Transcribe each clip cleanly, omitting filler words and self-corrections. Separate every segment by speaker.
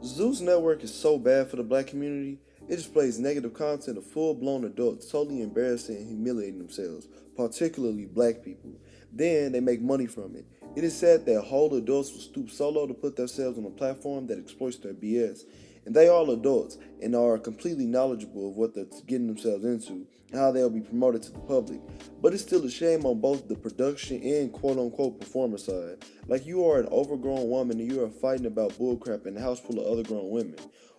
Speaker 1: ZEUS network is so bad for the black community. It displays negative content of full-blown adults totally embarrassing and humiliating themselves, particularly black people. Then they make money from it. It is said that whole adults will stoop so low to put themselves on a platform that exploits their BS. And they are adults and are completely knowledgeable of what they're getting themselves into and how they'll be promoted to the public. But it's still a shame on both the production and quote unquote performance side. Like you are an overgrown woman and you are fighting about bullcrap in a house full of other grown women.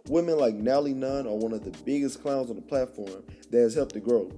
Speaker 1: Women like Nally Nunn are one of the biggest clowns on the platform that has helped it grow.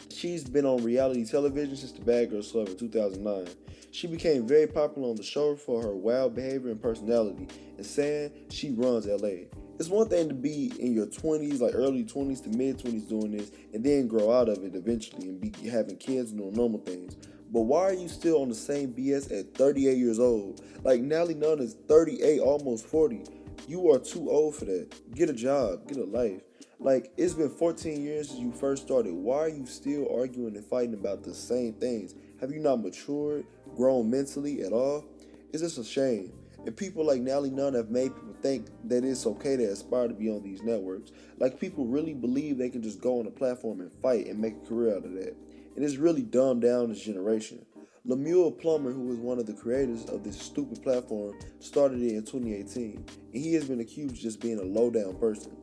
Speaker 1: She's been on reality television since the Bad Girls Club in 2009. She became very popular on the show for her wild behavior and personality, and saying she runs LA. It's one thing to be in your 20s, like early 20s to mid 20s doing this, and then grow out of it eventually and be having kids and doing normal things. But why are you still on the same BS at 38 years old? Like Nally Nunn is 38, almost 40. You are too old for that. Get a job, get a life. Like, it's been 14 years since you first started. Why are you still arguing and fighting about the same things? Have you not matured, grown mentally at all? It's just a shame. And people like Nally Nunn have made people think that it's okay to aspire to be on these networks. Like, people really believe they can just go on a platform and fight and make a career out of that. And it's really dumbed down this generation. Lemuel Plummer, who is one of the creators of this stupid platform, started it in 2018, and he has been accused of just being a low down person.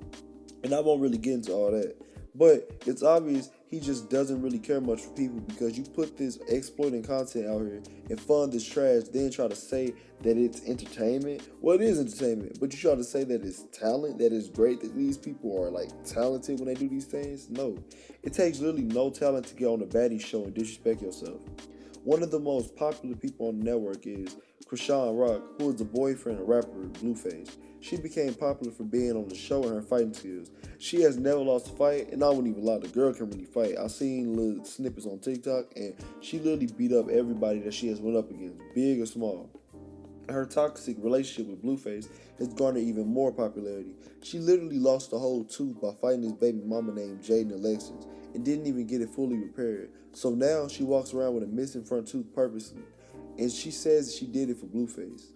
Speaker 1: And I won't really get into all that. But it's obvious he just doesn't really care much for people because you put this exploiting content out here and fund this trash, then try to say that it's entertainment. Well, it is entertainment, but you try to say that it's talent, that it's great, that these people are like talented when they do these things. No. It takes literally no talent to get on a baddie show and disrespect yourself. One of the most popular people on the network is Krishan Rock, who is the boyfriend of rapper Blueface. She became popular for being on the show and her fighting skills. She has never lost a fight, and I wouldn't even lie, the girl can really fight. I've seen little snippets on TikTok, and she literally beat up everybody that she has went up against, big or small. Her toxic relationship with Blueface has garnered even more popularity. She literally lost a whole tooth by fighting his baby mama named Jaden Alexis and didn't even get it fully repaired. So now she walks around with a missing front tooth purposely. And she says she did it for Blueface.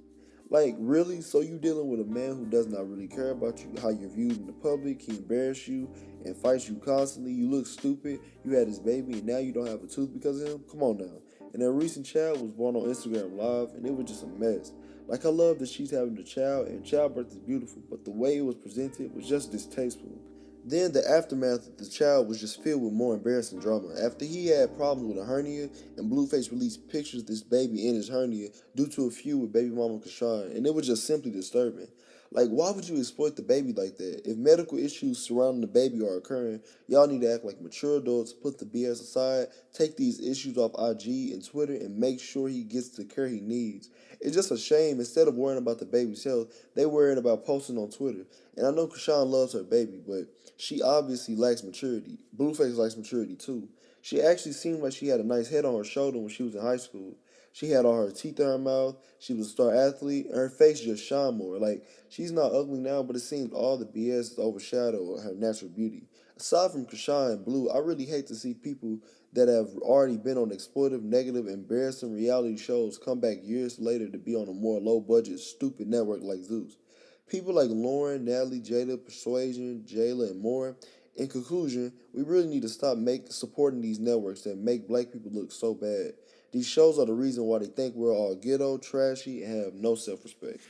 Speaker 1: Like, really? So you dealing with a man who does not really care about you, how you're viewed in the public, he embarrasses you and fights you constantly, you look stupid, you had his baby and now you don't have a tooth because of him? Come on now. And her recent child was born on Instagram Live and it was just a mess. Like, I love that she's having a child and childbirth is beautiful, but the way it was presented was just distasteful. Then the aftermath of the child was just filled with more embarrassing drama. After he had problems with a hernia, and Blueface released pictures of this baby in his hernia due to a feud with baby mama Kashawn, and it was just simply disturbing. Like, why would you exploit the baby like that? If medical issues surrounding the baby are occurring, y'all need to act like mature adults, put the BS aside, take these issues off IG and Twitter, and make sure he gets the care he needs. It's just a shame. Instead of worrying about the baby's health, they worrying about posting on Twitter. And I know Krishan loves her baby, but she obviously lacks maturity. Blueface lacks maturity too. She actually seemed like she had a nice head on her shoulder when she was in high school. She had all her teeth in her mouth. She was a star athlete, and her face just shone more. Like, she's not ugly now, but it seems all the BS overshadowed her natural beauty. Aside from Krishan and Blue, I really hate to see people that have already been on exploitive, negative, embarrassing reality shows come back years later to be on a more low budget, stupid network like Zeus. People like Lauren, Natalie, Jada, Persuasion, Jayla, and more. In conclusion, we really need to stop supporting these networks that make black people look so bad. These shows are the reason why they think we're all ghetto, trashy, and have no self respect.